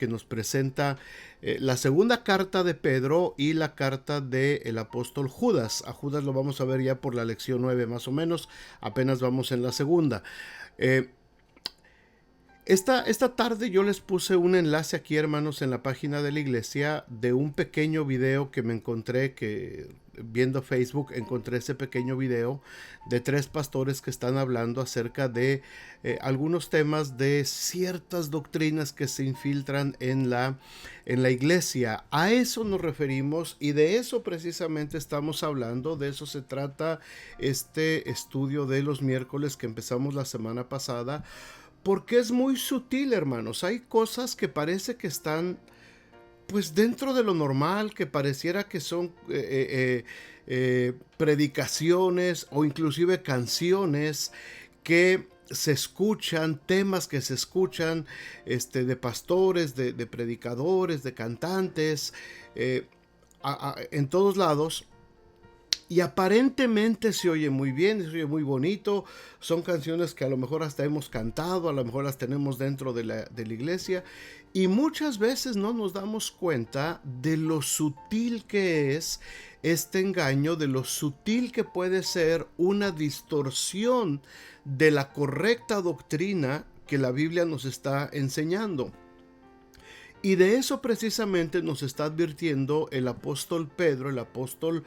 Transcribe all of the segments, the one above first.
que nos presenta la segunda carta de Pedro y la carta del apóstol Judas. A Judas lo vamos a ver ya por la lección 9 más o menos, apenas vamos en la segunda. Eh, esta tarde yo les puse un enlace aquí, hermanos, en la página de la iglesia de un pequeño video que me encontré, que viendo Facebook encontré ese pequeño video de tres pastores que están hablando acerca de algunos temas de ciertas doctrinas que se infiltran en la iglesia. A eso nos referimos y de eso precisamente estamos hablando. De eso se trata este estudio de los miércoles que empezamos la semana pasada. Porque es muy sutil, hermanos. Hay cosas que parece que están pues dentro de lo normal, que pareciera que son predicaciones o inclusive canciones que se escuchan, temas que se escuchan de pastores, de predicadores, de cantantes, en todos lados. Y aparentemente se oye muy bien, se oye muy bonito. Son canciones que a lo mejor hasta hemos cantado, a lo mejor las tenemos dentro de la iglesia. Y muchas veces no nos damos cuenta de lo sutil que es este engaño, de lo sutil que puede ser una distorsión de la correcta doctrina que la Biblia nos está enseñando. Y de eso precisamente nos está advirtiendo el apóstol Pedro, el apóstol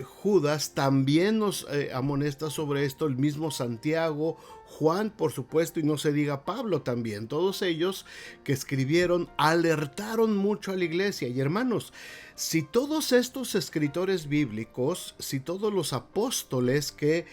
Judas, también nos amonesta sobre esto el mismo Santiago, Juan, por supuesto, y no se diga Pablo también. Todos ellos que escribieron alertaron mucho a la iglesia. Y hermanos, si todos estos escritores bíblicos, si todos los apóstoles que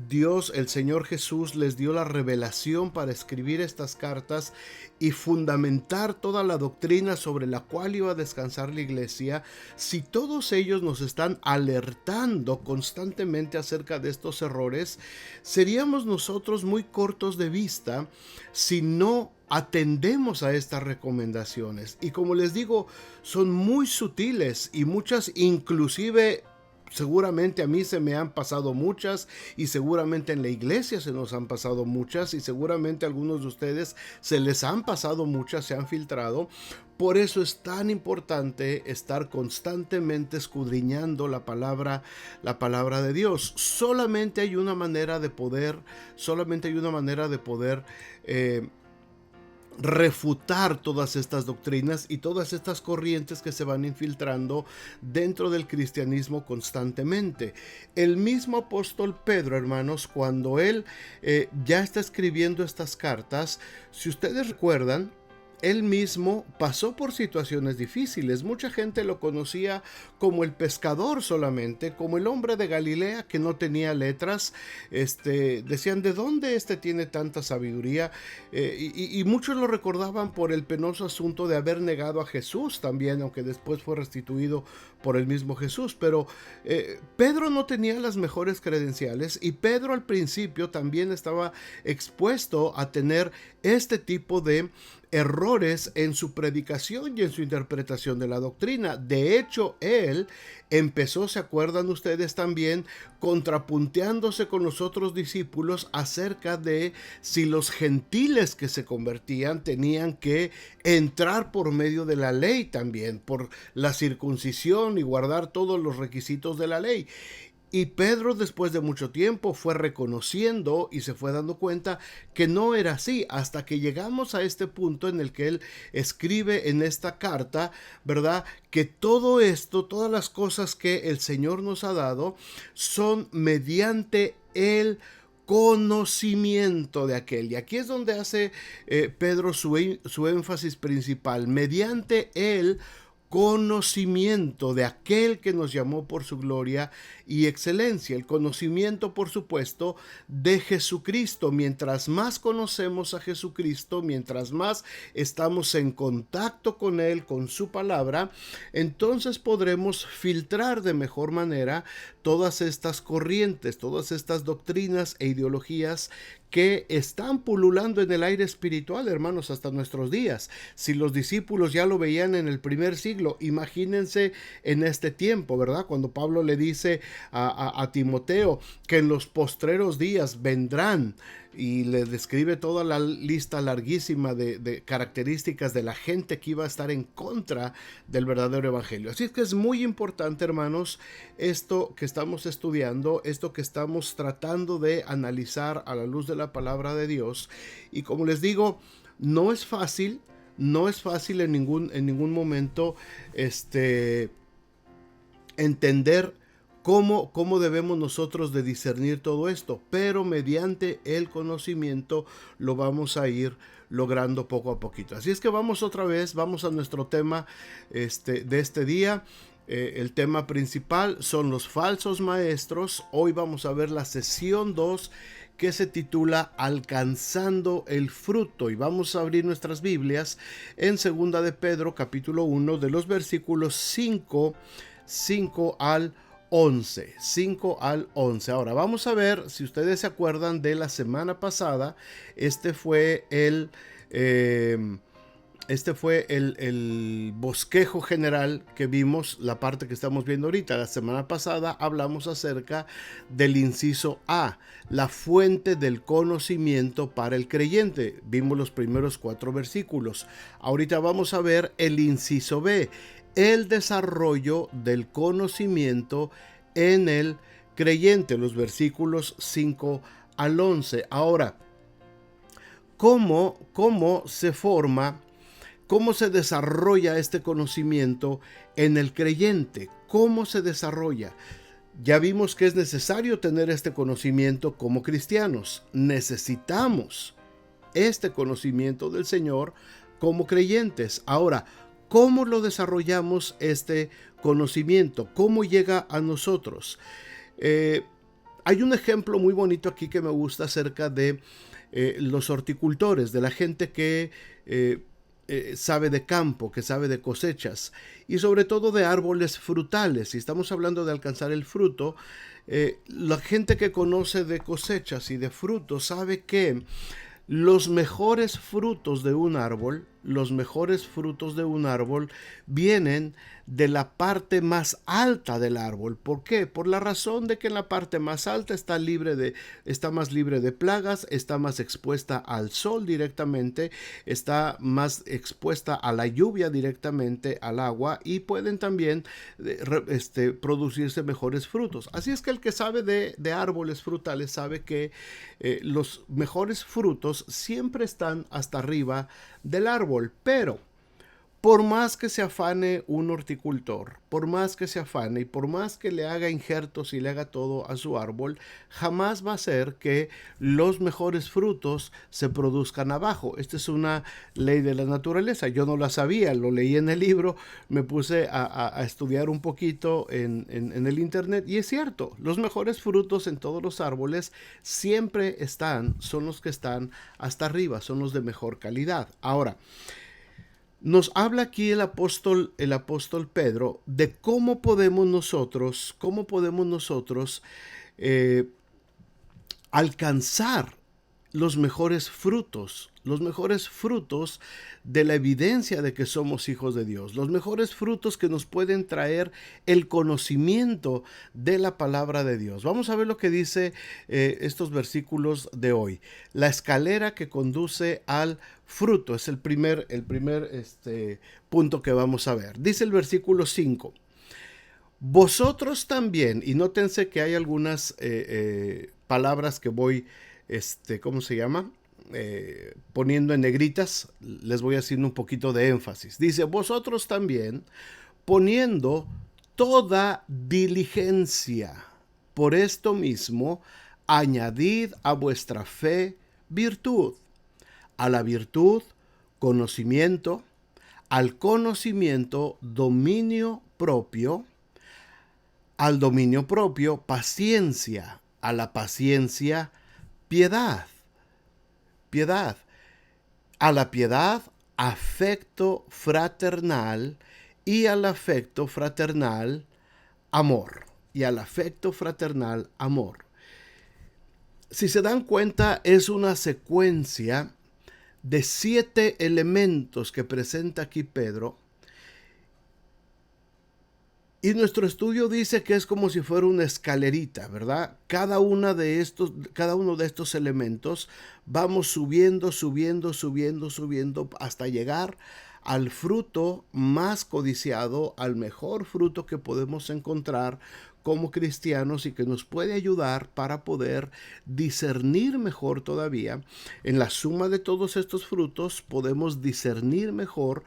Dios, el Señor Jesús, les dio la revelación para escribir estas cartas y fundamentar toda la doctrina sobre la cual iba a descansar la iglesia, si todos ellos nos están alertando constantemente acerca de estos errores, seríamos nosotros muy cortos de vista si no atendemos a estas recomendaciones. Y como les digo, son muy sutiles y muchas inclusive seguramente a mí se me han pasado muchas y seguramente en la iglesia se nos han pasado muchas y seguramente a algunos de ustedes se les han pasado muchas, se han filtrado. Por eso es tan importante estar constantemente escudriñando la palabra de Dios. Solamente hay una manera de poder refutar todas estas doctrinas y todas estas corrientes que se van infiltrando dentro del cristianismo constantemente. El mismo apóstol Pedro, hermanos, cuando él ya está escribiendo estas cartas, si ustedes recuerdan, él mismo pasó por situaciones difíciles. Mucha gente lo conocía como el pescador solamente, como el hombre de Galilea que no tenía letras. Decían, ¿de dónde tiene tanta sabiduría? Y muchos lo recordaban por el penoso asunto de haber negado a Jesús también, aunque después fue restituido por el mismo Jesús. Pero Pedro no tenía las mejores credenciales y Pedro al principio también estaba expuesto a tener este tipo de errores en su predicación y en su interpretación de la doctrina. De hecho, él empezó, ¿se acuerdan ustedes también?, contrapunteándose con los otros discípulos acerca de si los gentiles que se convertían tenían que entrar por medio de la ley también, por la circuncisión y guardar todos los requisitos de la ley. Y Pedro, después de mucho tiempo, fue reconociendo y se fue dando cuenta que no era así, hasta que llegamos a este punto en el que él escribe en esta carta, ¿verdad?, que todo esto, todas las cosas que el Señor nos ha dado, son mediante el conocimiento de aquel. Y aquí es donde hace Pedro su énfasis principal, mediante el conocimiento de aquel que nos llamó por su gloria y excelencia. El conocimiento, por supuesto, de Jesucristo. Mientras más conocemos a Jesucristo, mientras más estamos en contacto con Él, con su palabra, entonces podremos filtrar de mejor manera todas estas corrientes, todas estas doctrinas e ideologías que están pululando en el aire espiritual, hermanos, hasta nuestros días. Si los discípulos ya lo veían en el primer siglo, imagínense en este tiempo, ¿verdad? Cuando Pablo le dice a Timoteo que en los postreros días vendrán y le describe toda la lista larguísima de características de la gente que iba a estar en contra del verdadero evangelio. Así es que es muy importante, hermanos, esto que estamos estudiando, esto que estamos tratando de analizar a la luz de la palabra de Dios. Y como les digo, no es fácil, en ningún momento entender cómo debemos nosotros de discernir todo esto, pero mediante el conocimiento lo vamos a ir logrando poco a poquito. Así es que vamos a nuestro tema de este día. El tema principal son los falsos maestros. Hoy vamos a ver la sesión 2, que se titula Alcanzando el fruto, y vamos a abrir nuestras Biblias en 2 de Pedro capítulo 1, de los versículos 5 al 11. Ahora vamos a ver, si ustedes se acuerdan de la semana pasada, este fue el bosquejo general que vimos, la parte que estamos viendo ahorita. La semana pasada hablamos acerca del inciso A, la fuente del conocimiento para el creyente. Vimos los primeros 4 versículos. Ahorita vamos a ver el inciso B, el desarrollo del conocimiento en el creyente, los versículos 5 al 11. Ahora, ¿cómo se forma, cómo se desarrolla este conocimiento en el creyente? ¿Cómo se desarrolla? Ya vimos que es necesario tener este conocimiento como cristianos. Necesitamos este conocimiento del Señor como creyentes. Ahora, ¿cómo lo desarrollamos este conocimiento? ¿Cómo llega a nosotros? Hay un ejemplo muy bonito aquí que me gusta acerca de los horticultores, de la gente que sabe de campo, que sabe de cosechas y sobre todo de árboles frutales. Si estamos hablando de alcanzar el fruto, la gente que conoce de cosechas y de frutos sabe que los mejores frutos de un árbol, vienen de la parte más alta del árbol. ¿Por qué? Por la razón de que en la parte más alta está más libre de plagas, está más expuesta al sol directamente, está más expuesta a la lluvia directamente, al agua, y pueden también producirse mejores frutos. Así es que el que sabe de árboles frutales sabe que los mejores frutos siempre están hasta arriba del árbol. Pero por más que se afane un horticultor, por más que se afane y por más que le haga injertos y le haga todo a su árbol, jamás va a ser que los mejores frutos se produzcan abajo. Esta es una ley de la naturaleza. Yo no la sabía, lo leí en el libro, me puse a estudiar un poquito en el internet, y es cierto, los mejores frutos en todos los árboles siempre son los que están hasta arriba, son los de mejor calidad. Ahora, nos habla aquí el apóstol Pedro de cómo podemos nosotros alcanzar los mejores frutos de la evidencia de que somos hijos de Dios, los mejores frutos que nos pueden traer el conocimiento de la palabra de Dios. Vamos a ver lo que dice estos versículos de hoy. La escalera que conduce al fruto es el primer punto que vamos a ver. Dice el versículo 5. Vosotros también, y nótense que hay algunas palabras que voy, ¿cómo se llama? Poniendo en negritas, les voy haciendo un poquito de énfasis. Dice, vosotros también, poniendo toda diligencia, por esto mismo, añadid a vuestra fe virtud, a la virtud conocimiento, al conocimiento dominio propio, al dominio propio paciencia, a la paciencia piedad, a la piedad afecto fraternal, y al afecto fraternal amor, Si se dan cuenta, es una secuencia de 7 elementos que presenta aquí Pedro, Y nuestro estudio dice que es como si fuera una escalerita, ¿verdad? Cada uno de estos elementos vamos subiendo, subiendo, subiendo, subiendo hasta llegar al fruto más codiciado, al mejor fruto que podemos encontrar como cristianos y que nos puede ayudar para poder discernir mejor todavía. En la suma de todos estos frutos podemos discernir mejor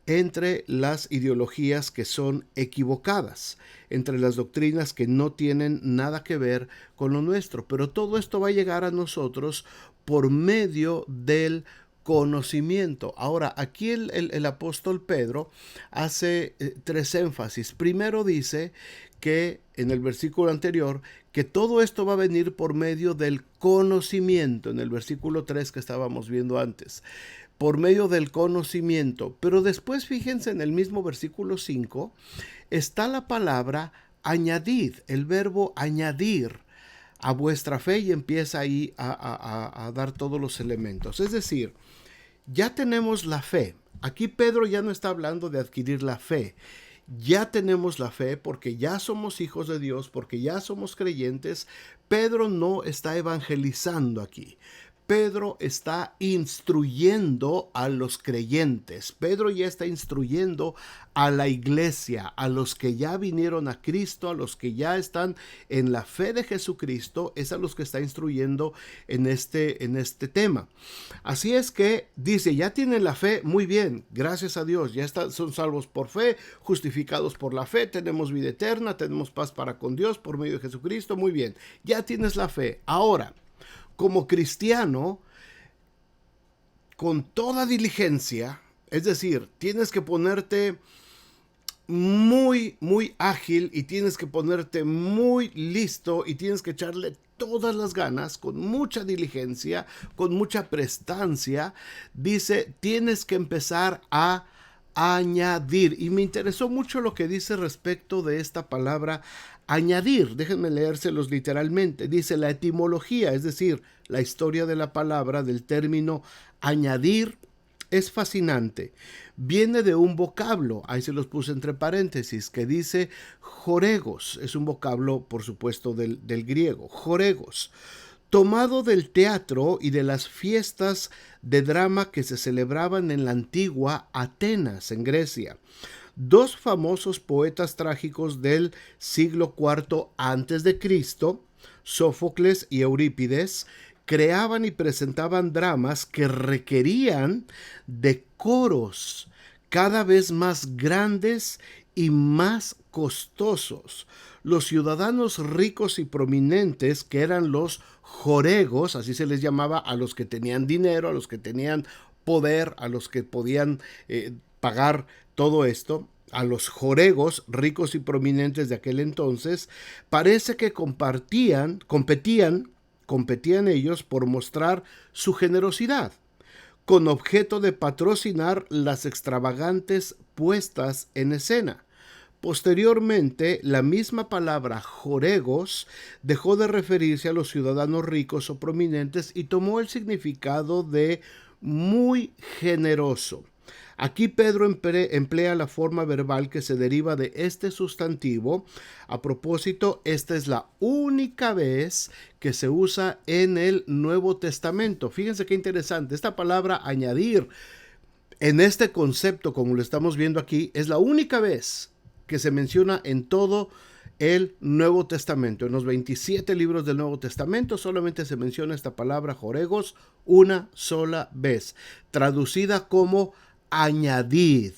entre las ideologías que son equivocadas, entre las doctrinas que no tienen nada que ver con lo nuestro. Pero todo esto va a llegar a nosotros por medio del conocimiento. Ahora, aquí el apóstol Pedro hace tres énfasis. Primero dice que en el versículo anterior, que todo esto va a venir por medio del conocimiento, en el versículo 3 que estábamos viendo antes, por medio del conocimiento. Pero después, fíjense, en el mismo versículo 5 está la palabra añadid, el verbo añadir a vuestra fe, y empieza ahí a dar todos los elementos. Es decir, ya tenemos la fe. Aquí Pedro ya no está hablando de adquirir la fe. Ya tenemos la fe porque ya somos hijos de Dios, porque ya somos creyentes. Pedro no está evangelizando aquí. Pedro está instruyendo a los creyentes. Pedro ya está instruyendo a la iglesia, a los que ya vinieron a Cristo, a los que ya están en la fe de Jesucristo. Es a los que está instruyendo en este tema. Así es que dice, ya tienen la fe, muy bien, gracias a Dios, ya son salvos por fe, justificados por la fe, tenemos vida eterna, tenemos paz para con Dios por medio de Jesucristo, muy bien, ya tienes la fe. Ahora, como cristiano, con toda diligencia, es decir, tienes que ponerte muy, muy ágil y tienes que ponerte muy listo y tienes que echarle todas las ganas, con mucha diligencia, con mucha prestancia. Dice, tienes que empezar a añadir. Y me interesó mucho lo que dice respecto de esta palabra añadir. Déjenme leérselos literalmente. Dice la etimología, es decir, la historia de la palabra, del término añadir, es fascinante. Viene de un vocablo, ahí se los puse entre paréntesis, que dice joregos. Es un vocablo, por supuesto, del griego, joregos, tomado del teatro y de las fiestas de drama que se celebraban en la antigua Atenas, en Grecia. Dos famosos poetas trágicos del siglo IV antes de Cristo, Sófocles y Eurípides, creaban y presentaban dramas que requerían de coros cada vez más grandes y más costosos. Los ciudadanos ricos y prominentes, que eran los joregos, así se les llamaba a los que tenían dinero, a los que tenían poder, a los que podían pagar todo esto, a los joregos ricos y prominentes de aquel entonces, parece que competían ellos por mostrar su generosidad, con objeto de patrocinar las extravagantes puestas en escena. Posteriormente, la misma palabra joregos dejó de referirse a los ciudadanos ricos o prominentes y tomó el significado de muy generoso. Aquí Pedro emplea la forma verbal que se deriva de este sustantivo. A propósito, esta es la única vez que se usa en el Nuevo Testamento. Fíjense qué interesante. Esta palabra añadir en este concepto, como lo estamos viendo aquí, es la única vez que se menciona en todo el Nuevo Testamento. En los 27 libros del Nuevo Testamento solamente se menciona esta palabra joregos una sola vez, traducida como añadid.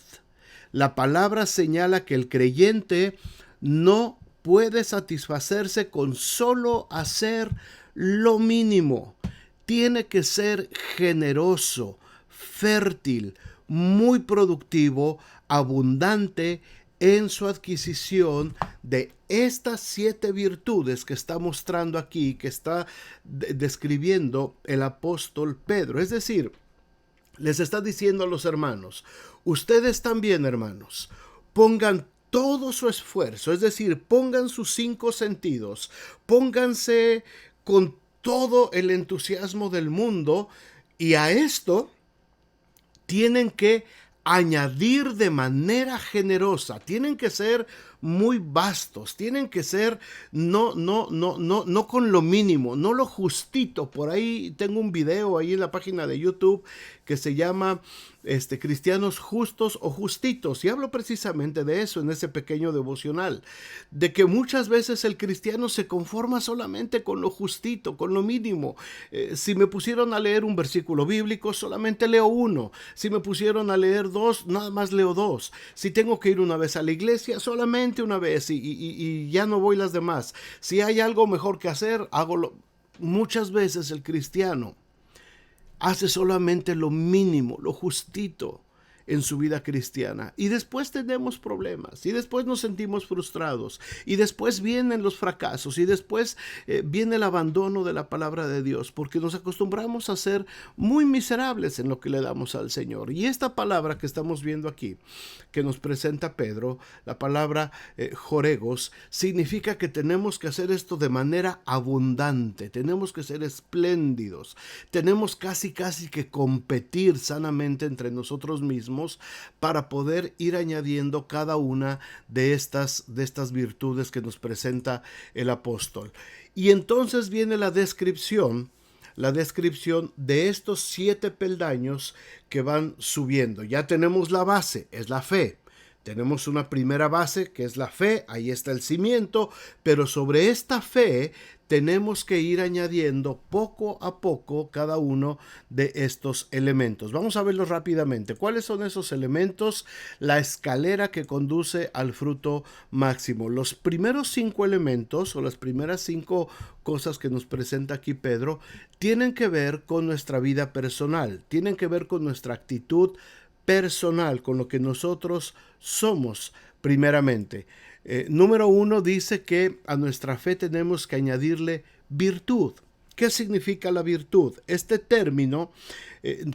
La palabra señala que el creyente no puede satisfacerse con solo hacer lo mínimo. Tiene que ser generoso, fértil, muy productivo, abundante en su adquisición de estas 7 virtudes que está mostrando aquí, que está describiendo el apóstol Pedro. Es decir, les está diciendo a los hermanos, ustedes también, hermanos, pongan todo su esfuerzo, es decir, pongan sus 5 sentidos, pónganse con todo el entusiasmo del mundo, y a esto tienen que añadir de manera generosa, tienen que ser muy vastos, tienen que ser no con lo mínimo, no lo justito. Por ahí tengo un video ahí en la página de YouTube que se llama Cristianos Justos o Justitos, y hablo precisamente de eso en ese pequeño devocional, de que muchas veces el cristiano se conforma solamente con lo justito, con lo mínimo. Si me pusieron a leer un versículo bíblico, solamente leo uno. Si me pusieron a leer dos, nada más leo dos. Si tengo que ir una vez a la iglesia, solamente una vez, y ya no voy las demás. Si hay algo mejor que hacer, hágolo. Muchas veces el cristiano hace solamente lo mínimo, lo justito en su vida cristiana, y después tenemos problemas, y después nos sentimos frustrados, y después vienen los fracasos, y después viene el abandono de la palabra de Dios, porque nos acostumbramos a ser muy miserables en lo que le damos al Señor. Y esta palabra que estamos viendo aquí, que nos presenta Pedro, la palabra joregos, significa que tenemos que hacer esto de manera abundante, tenemos que ser espléndidos, tenemos casi que competir sanamente entre nosotros mismos para poder ir añadiendo cada una de estas virtudes que nos presenta el apóstol. Y entonces viene la descripción de estos 7 peldaños que van subiendo. Ya tenemos la base, es la fe. Tenemos una primera base que es la fe, ahí está el cimiento, pero sobre esta fe tenemos que ir añadiendo poco a poco cada uno de estos elementos. Vamos a verlos rápidamente. ¿Cuáles son esos elementos? La escalera que conduce al fruto máximo. Los primeros 5 elementos, o las primeras 5 cosas que nos presenta aquí Pedro, tienen que ver con nuestra vida personal, tienen que ver con nuestra actitud personal, con lo que nosotros somos primeramente. Número 1 dice que a nuestra fe tenemos que añadirle virtud. ¿Qué significa la virtud? Este término,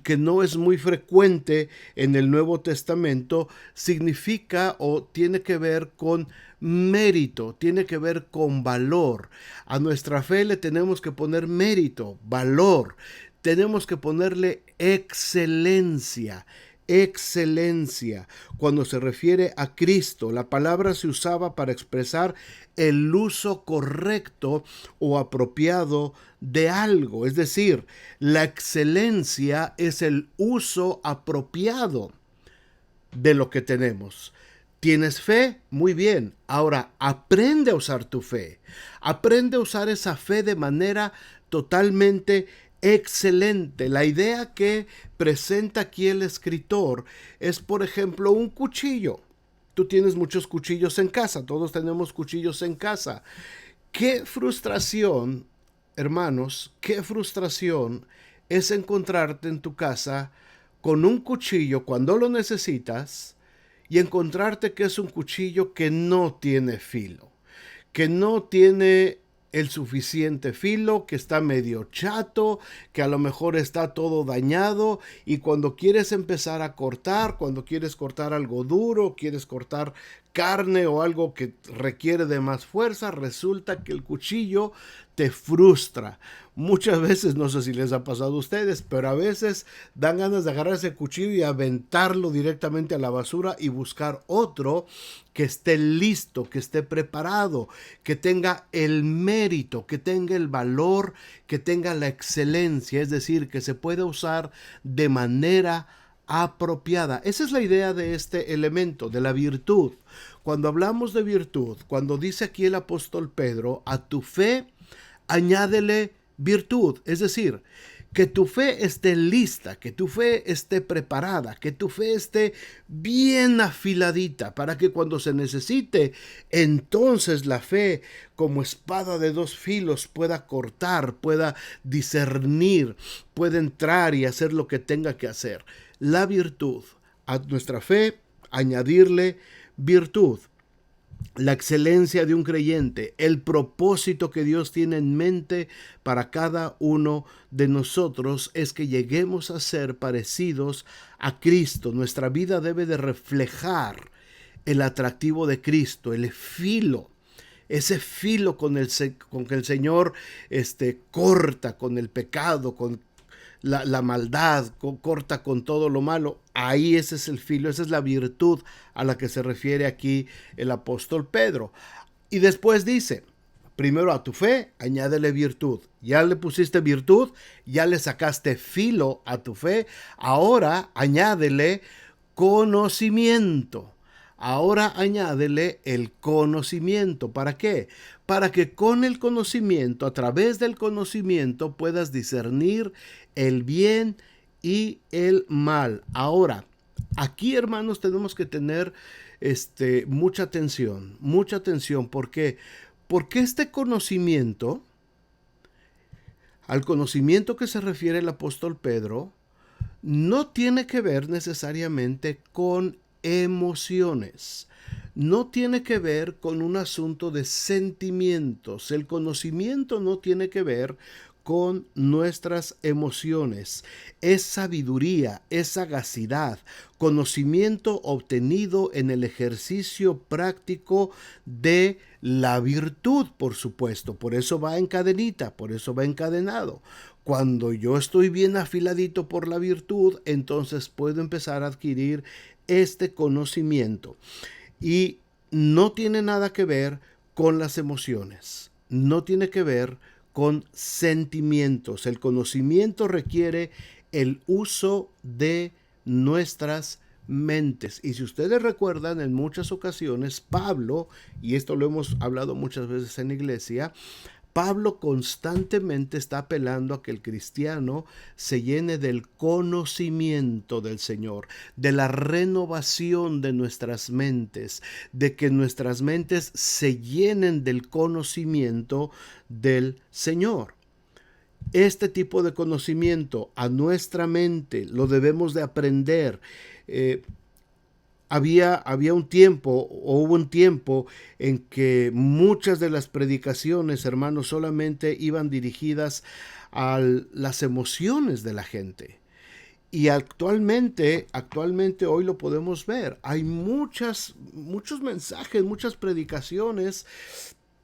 que no es muy frecuente en el Nuevo Testamento, significa o tiene que ver con mérito, tiene que ver con valor. A nuestra fe le tenemos que poner mérito, valor. Tenemos que ponerle excelencia. Excelencia. Cuando se refiere a Cristo, la palabra se usaba para expresar el uso correcto o apropiado de algo. Es decir, la excelencia es el uso apropiado de lo que tenemos. ¿Tienes fe? Muy bien. Ahora, aprende a usar tu fe. Aprende a usar esa fe de manera totalmente excelente. La idea que presenta aquí el escritor es, por ejemplo, un cuchillo. Tú tienes muchos cuchillos en casa, todos tenemos cuchillos en casa. Qué frustración, hermanos, qué frustración es encontrarte en tu casa con un cuchillo cuando lo necesitas y encontrarte que es un cuchillo que no tiene filo, que no tiene el suficiente filo, que está medio chato, que a lo mejor está todo dañado, y cuando quieres empezar a cortar, cuando quieres cortar algo duro, quieres cortar carne o algo que requiere de más fuerza, resulta que el cuchillo te frustra. Muchas veces, no sé si les ha pasado a ustedes, pero a veces dan ganas de agarrar ese cuchillo y aventarlo directamente a la basura y buscar otro que esté listo, que esté preparado, que tenga el mérito, que tenga el valor, que tenga la excelencia, es decir, que se pueda usar de manera apropiada. Esa es la idea de este elemento, de la virtud. Cuando hablamos de virtud, cuando dice aquí el apóstol Pedro, a tu fe añádele virtud, es decir, que tu fe esté lista, que tu fe esté preparada, que tu fe esté bien afiladita para que cuando se necesite, entonces la fe como espada de 2 filos pueda cortar, pueda discernir, pueda entrar y hacer lo que tenga que hacer. La virtud, a nuestra fe añadirle virtud. La excelencia de un creyente, el propósito que Dios tiene en mente para cada uno de nosotros es que lleguemos a ser parecidos a Cristo. Nuestra vida debe de reflejar el atractivo de Cristo, el filo, ese filo con que el Señor corta con el pecado, con la maldad, corta con todo lo malo. Ahí ese es el filo, esa es la virtud a la que se refiere aquí el apóstol Pedro. Y después dice, primero a tu fe, añádele virtud. Ya le pusiste virtud, ya le sacaste filo a tu fe, ahora añádele conocimiento. Ahora añádele el conocimiento. ¿Para qué? Para que con el conocimiento, a través del conocimiento, puedas discernir el bien y el mal. Ahora, aquí, hermanos, tenemos que tener mucha atención, mucha atención. ¿Por qué? Porque este conocimiento, al conocimiento que se refiere el apóstol Pedro, no tiene que ver necesariamente con emociones. No tiene que ver con un asunto de sentimientos. El conocimiento no tiene que ver con nuestras emociones. Es sabiduría, es sagacidad, conocimiento obtenido en el ejercicio práctico de la virtud, por supuesto. Por eso va en cadenita, por eso va encadenado. Cuando yo estoy bien afiladito por la virtud, entonces puedo empezar a adquirir este conocimiento. Y no tiene nada que ver con las emociones. No tiene que ver con sentimientos. El conocimiento requiere el uso de nuestras mentes. Y si ustedes recuerdan, en muchas ocasiones Pablo, y esto lo hemos hablado muchas veces en la iglesia, Pablo constantemente está apelando a que el cristiano se llene del conocimiento del Señor, de la renovación de nuestras mentes, de que nuestras mentes se llenen del conocimiento del Señor. Este tipo de conocimiento a nuestra mente lo debemos de aprender. Había un tiempo, o hubo un tiempo, en que muchas de las predicaciones, hermanos, solamente iban dirigidas a las emociones de la gente. Y actualmente hoy lo podemos ver. Hay muchos mensajes, muchas predicaciones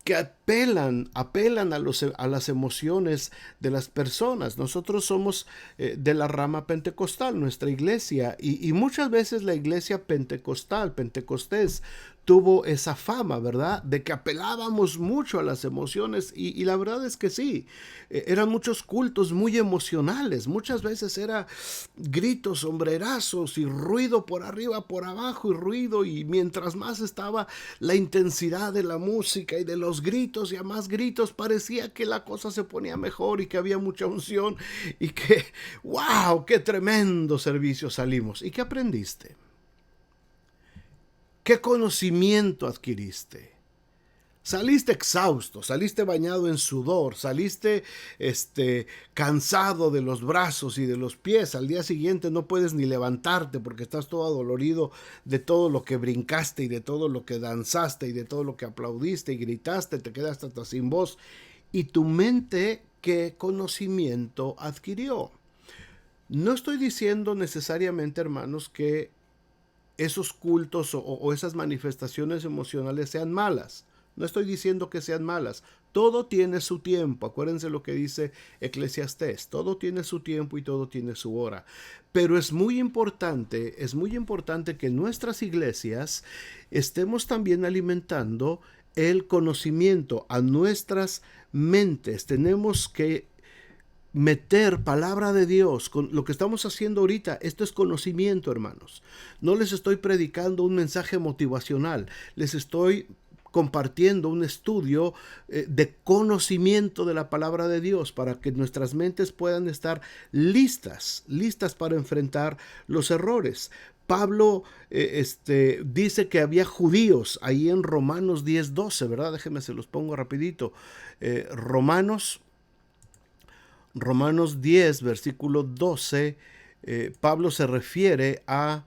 que apelan a las emociones de las personas. Nosotros somos de la rama pentecostal, nuestra iglesia, y muchas veces la iglesia pentecostés, tuvo esa fama, ¿verdad? De que apelábamos mucho a las emociones y la verdad es que sí, eran muchos cultos muy emocionales, muchas veces era gritos, sombrerazos y ruido por arriba, por abajo y ruido, y mientras más estaba la intensidad de la música y de los gritos y a más gritos, parecía que la cosa se ponía mejor y que había mucha unción y que, wow, qué tremendo servicio salimos. ¿Y qué aprendiste? ¿Qué conocimiento adquiriste? Saliste exhausto, saliste bañado en sudor, saliste cansado de los brazos y de los pies. Al día siguiente no puedes ni levantarte porque estás todo adolorido de todo lo que brincaste y de todo lo que danzaste y de todo lo que aplaudiste y gritaste, te quedaste hasta sin voz. Y tu mente, ¿qué conocimiento adquirió? No estoy diciendo necesariamente, hermanos, que esos cultos o esas manifestaciones emocionales sean malas. No estoy diciendo que sean malas. Todo tiene su tiempo. Acuérdense lo que dice Eclesiastés. Todo tiene su tiempo y todo tiene su hora. Pero es muy importante que en nuestras iglesias estemos también alimentando el conocimiento a nuestras mentes. Tenemos que meter palabra de Dios con lo que estamos haciendo ahorita. Esto es conocimiento, hermanos. No les estoy predicando un mensaje motivacional, les estoy compartiendo un estudio de conocimiento de la palabra de Dios para que nuestras mentes puedan estar listas para enfrentar los errores. Pablo dice que había judíos ahí en Romanos 10:12, ¿verdad? Déjenme, se los pongo rapidito. Romanos 10, versículo 12, Pablo se refiere a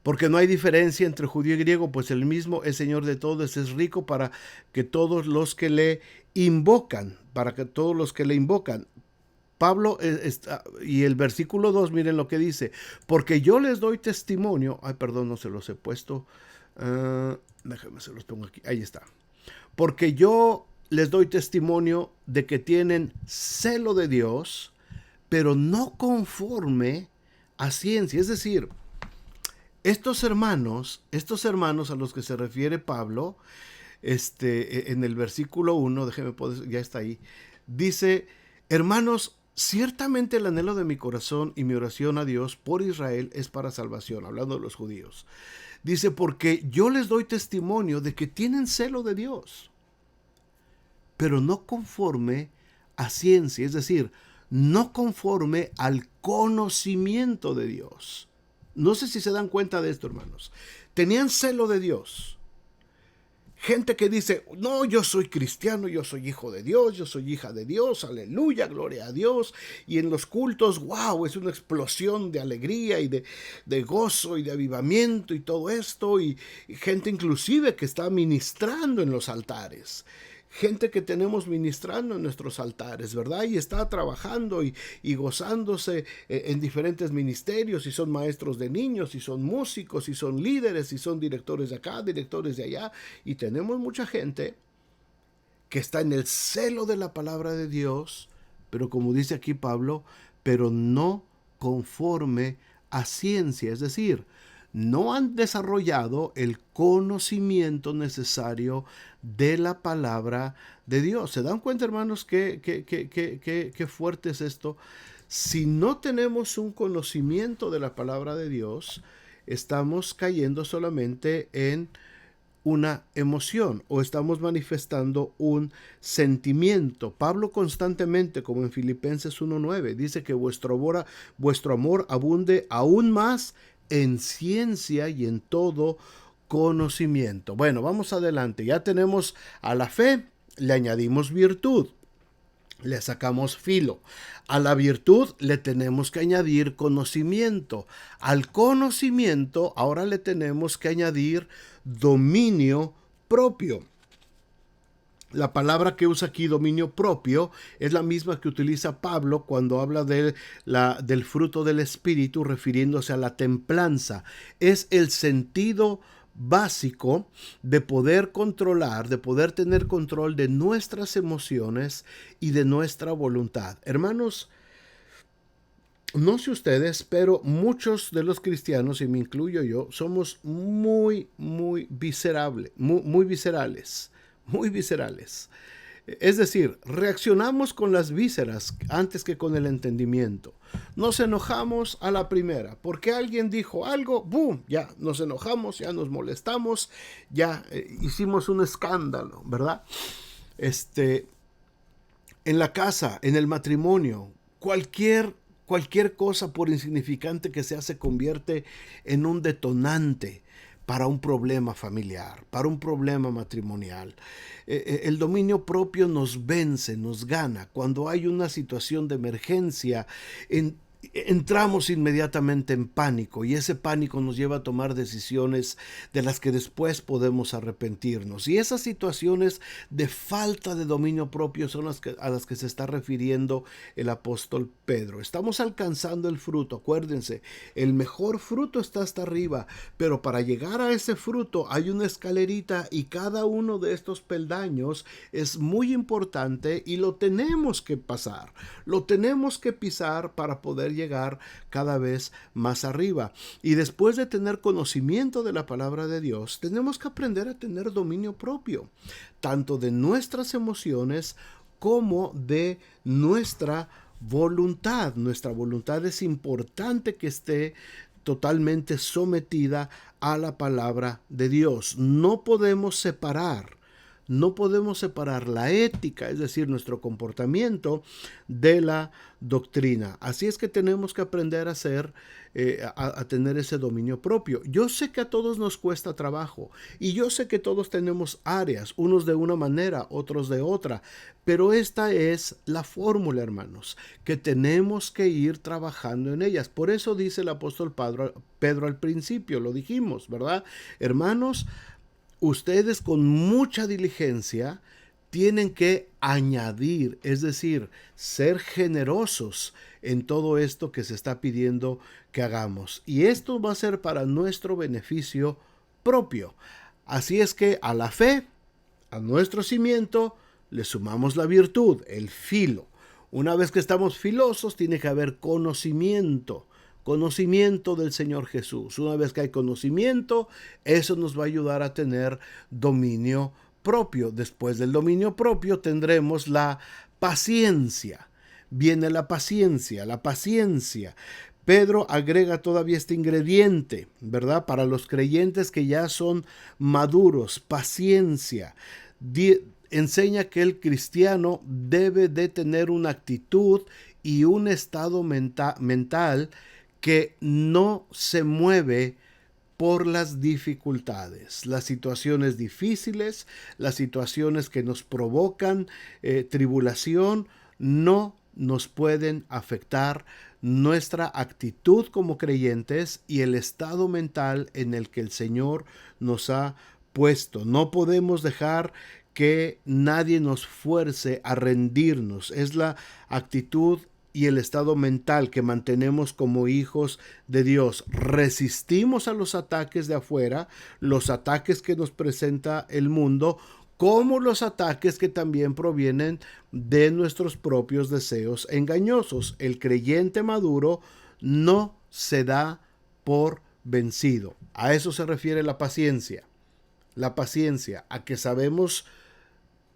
porque no hay diferencia entre judío y griego, pues el mismo es Señor de todos, es rico para que todos los que le invocan, Pablo y el versículo 2, miren lo que dice, porque yo les doy testimonio, no se los he puesto, déjenme, se los pongo aquí, ahí está, porque yo les doy testimonio de que tienen celo de Dios, pero no conforme a ciencia. Es decir, estos hermanos a los que se refiere Pablo, en el versículo 1, déjeme poder, ya está ahí, dice: hermanos, ciertamente el anhelo de mi corazón y mi oración a Dios por Israel es para salvación, hablando de los judíos. Dice: porque yo les doy testimonio de que tienen celo de Dios, pero no conforme a ciencia, es decir, no conforme al conocimiento de Dios. No sé si se dan cuenta de esto, hermanos. Tenían celo de Dios. Gente que dice: no, yo soy cristiano, yo soy hijo de Dios, yo soy hija de Dios, aleluya, gloria a Dios. Y en los cultos, wow, es una explosión de alegría y de gozo y de avivamiento y todo esto. Y gente inclusive que está ministrando en los altares. Gente que tenemos ministrando en nuestros altares, ¿verdad? Y está trabajando y gozándose en diferentes ministerios, y son maestros de niños, y son músicos, y son líderes, y son directores de acá, directores de allá. Y tenemos mucha gente que está en el celo de la palabra de Dios, pero como dice aquí Pablo, pero no conforme a ciencia, es decir, no han desarrollado el conocimiento necesario de la palabra de Dios. ¿Se dan cuenta, hermanos, qué fuerte es esto? Si no tenemos un conocimiento de la palabra de Dios, estamos cayendo solamente en una emoción, o estamos manifestando un sentimiento. Pablo constantemente, como en Filipenses 1:9, dice que vuestro amor abunde aún más en ciencia y en todo conocimiento. Bueno, vamos adelante. Ya tenemos a la fe, le añadimos virtud, le sacamos filo. A la virtud le tenemos que añadir conocimiento. Al conocimiento ahora le tenemos que añadir dominio propio. La palabra que usa aquí, dominio propio, es la misma que utiliza Pablo cuando habla del fruto del Espíritu, refiriéndose a la templanza. Es el sentido básico de poder controlar, de poder tener control de nuestras emociones y de nuestra voluntad. Hermanos, no sé ustedes, pero muchos de los cristianos, y me incluyo yo, somos muy viscerales, muy viscerales, muy viscerales. Es decir, reaccionamos con las vísceras antes que con el entendimiento. Nos enojamos a la primera. Porque alguien dijo algo, ¡boom! Ya nos enojamos, ya nos molestamos, ya hicimos un escándalo, ¿verdad? En la casa, en el matrimonio, cualquier cosa, por insignificante que sea, se convierte en un detonante para un problema familiar, para un problema matrimonial. El dominio propio nos vence, nos gana. Cuando hay una situación de emergencia, entramos inmediatamente en pánico, y ese pánico nos lleva a tomar decisiones de las que después podemos arrepentirnos. Y esas situaciones de falta de dominio propio son a las que se está refiriendo el apóstol Pedro. Estamos alcanzando el fruto, acuérdense, el mejor fruto está hasta arriba, pero para llegar a ese fruto hay una escalerita, y cada uno de estos peldaños es muy importante y lo tenemos que pasar, lo tenemos que pisar para poder llegar cada vez más arriba. Y después de tener conocimiento de la palabra de Dios, tenemos que aprender a tener dominio propio, tanto de nuestras emociones como de nuestra voluntad. Nuestra voluntad es importante que esté totalmente sometida a la palabra de Dios. No podemos separar la ética, es decir, nuestro comportamiento, de la doctrina. Así es que tenemos que aprender a tener ese dominio propio. Yo sé que a todos nos cuesta trabajo, y yo sé que todos tenemos áreas, unos de una manera, otros de otra, pero esta es la fórmula, hermanos, que tenemos que ir trabajando en ellas. Por eso dice el apóstol Pedro al principio, lo dijimos, ¿verdad? Hermanos, ustedes con mucha diligencia tienen que añadir, es decir, ser generosos en todo esto que se está pidiendo que hagamos. Y esto va a ser para nuestro beneficio propio. Así es que a la fe, a nuestro cimiento, le sumamos la virtud, el filo. Una vez que estamos filosos, tiene que haber conocimiento del Señor Jesús. Una vez que hay conocimiento, eso nos va a ayudar a tener dominio propio. Después del dominio propio tendremos la paciencia. Viene la paciencia, la paciencia. Pedro agrega todavía este ingrediente, ¿verdad? Para los creyentes que ya son maduros, paciencia. Enseña que el cristiano debe de tener una actitud y un estado mental que no se mueve por las dificultades, las situaciones difíciles, las situaciones que nos provocan tribulación, no nos pueden afectar nuestra actitud como creyentes y el estado mental en el que el Señor nos ha puesto. No podemos dejar que nadie nos fuerce a rendirnos. Es la actitud y el estado mental que mantenemos como hijos de Dios. Resistimos a los ataques de afuera, los ataques que nos presenta el mundo, como los ataques que también provienen de nuestros propios deseos engañosos. El creyente maduro no se da por vencido. A eso se refiere la paciencia. La paciencia, a que sabemos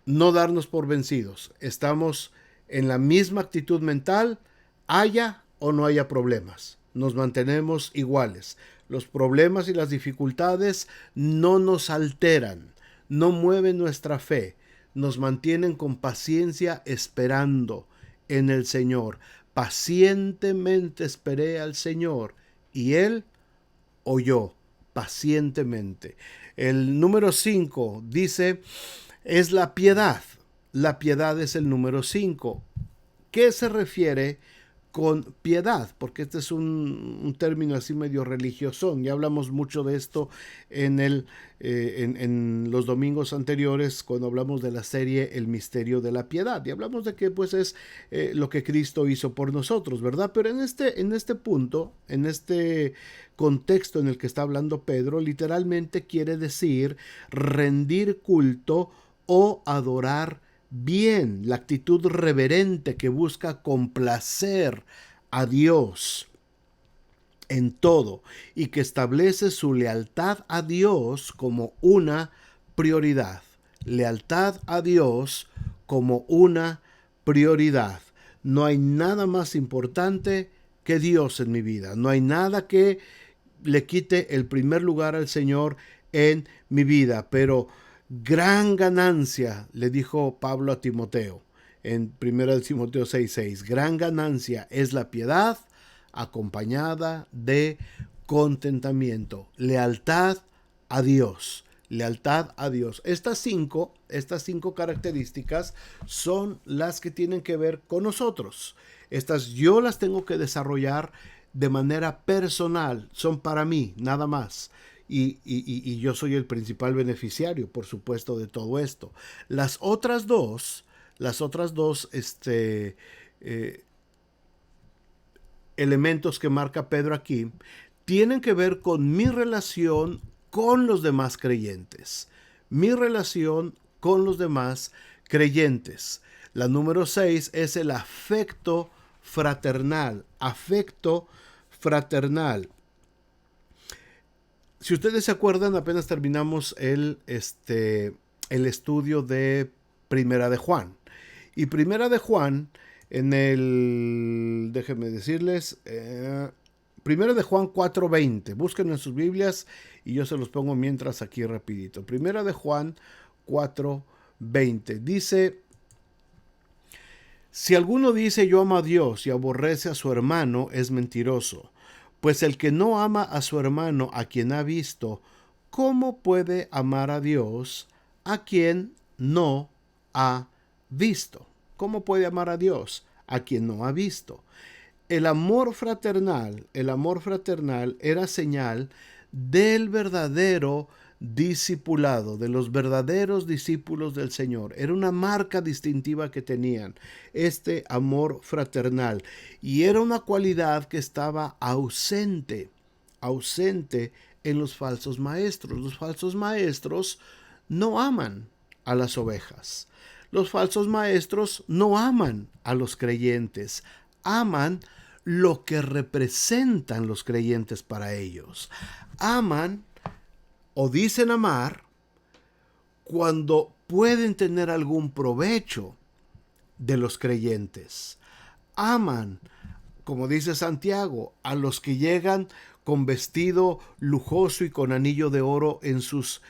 no darnos por vencidos. Estamos en la misma actitud mental, haya o no haya problemas. Nos mantenemos iguales. Los problemas y las dificultades no nos alteran, no mueven nuestra fe, nos mantienen con paciencia esperando en el Señor. Pacientemente esperé al Señor y Él oyó pacientemente. El número 5 dice, es la piedad. La piedad es el número 5. ¿Qué se refiere con piedad? Porque este es un término así medio religioso. Ya hablamos mucho de esto en los domingos anteriores cuando hablamos de la serie El misterio de la piedad. Y hablamos de que pues es lo que Cristo hizo por nosotros, ¿verdad? Pero en este punto, en este contexto en el que está hablando Pedro, literalmente quiere decir rendir culto o adorar bien, la actitud reverente que busca complacer a Dios en todo y que establece su lealtad a Dios como una prioridad. Lealtad a Dios como una prioridad. No hay nada más importante que Dios en mi vida. No hay nada que le quite el primer lugar al Señor en mi vida, pero gran ganancia, le dijo Pablo a Timoteo en 1 Timoteo 6:6, gran ganancia es la piedad acompañada de contentamiento, lealtad a Dios, lealtad a Dios. Estas cinco características son las que tienen que ver con nosotros. Estas yo las tengo que desarrollar de manera personal, son para mí, nada más. Y yo soy el principal beneficiario, por supuesto, de todo esto. Las otras dos elementos que marca Pedro aquí tienen que ver con mi relación con los demás creyentes. Mi relación con los demás creyentes. La número 6 es el afecto fraternal. Afecto fraternal. Si ustedes se acuerdan, apenas terminamos el estudio de Primera de Juan. Y Primera de Juan, déjenme decirles, Primera de Juan 4:20. Busquen en sus Biblias y yo se los pongo mientras aquí rapidito. Primera de Juan 4:20. Dice, si alguno dice yo amo a Dios y aborrece a su hermano, es mentiroso. Pues el que no ama a su hermano a quien ha visto, ¿cómo puede amar a Dios a quien no ha visto? ¿Cómo puede amar a Dios a quien no ha visto? El amor fraternal era señal del verdadero discipulado, de los verdaderos discípulos del Señor. Era una marca distintiva que tenían, este amor fraternal. Y era una cualidad que estaba ausente en los falsos maestros. Los falsos maestros no aman a las ovejas. Los falsos maestros no aman a los creyentes, aman lo que representan los creyentes para ellos. Aman o dicen amar cuando pueden tener algún provecho de los creyentes. Aman, como dice Santiago, a los que llegan con vestido lujoso y con anillo de oro en sus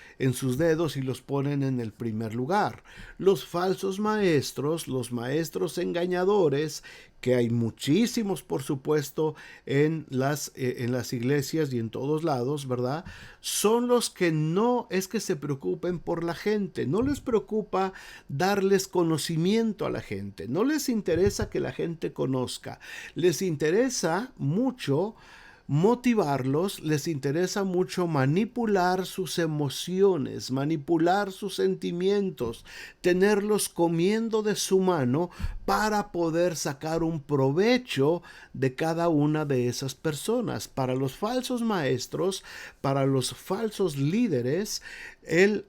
dedos y los ponen en el primer lugar. Los falsos maestros, los maestros engañadores, que hay muchísimos, por supuesto, en las iglesias y en todos lados, ¿verdad? Son los que no es que se preocupen por la gente, no les preocupa darles conocimiento a la gente, no les interesa que la gente conozca, les interesa mucho motivarlos, les interesa mucho manipular sus emociones, manipular sus sentimientos, tenerlos comiendo de su mano para poder sacar un provecho de cada una de esas personas. Para los falsos maestros, para los falsos líderes, el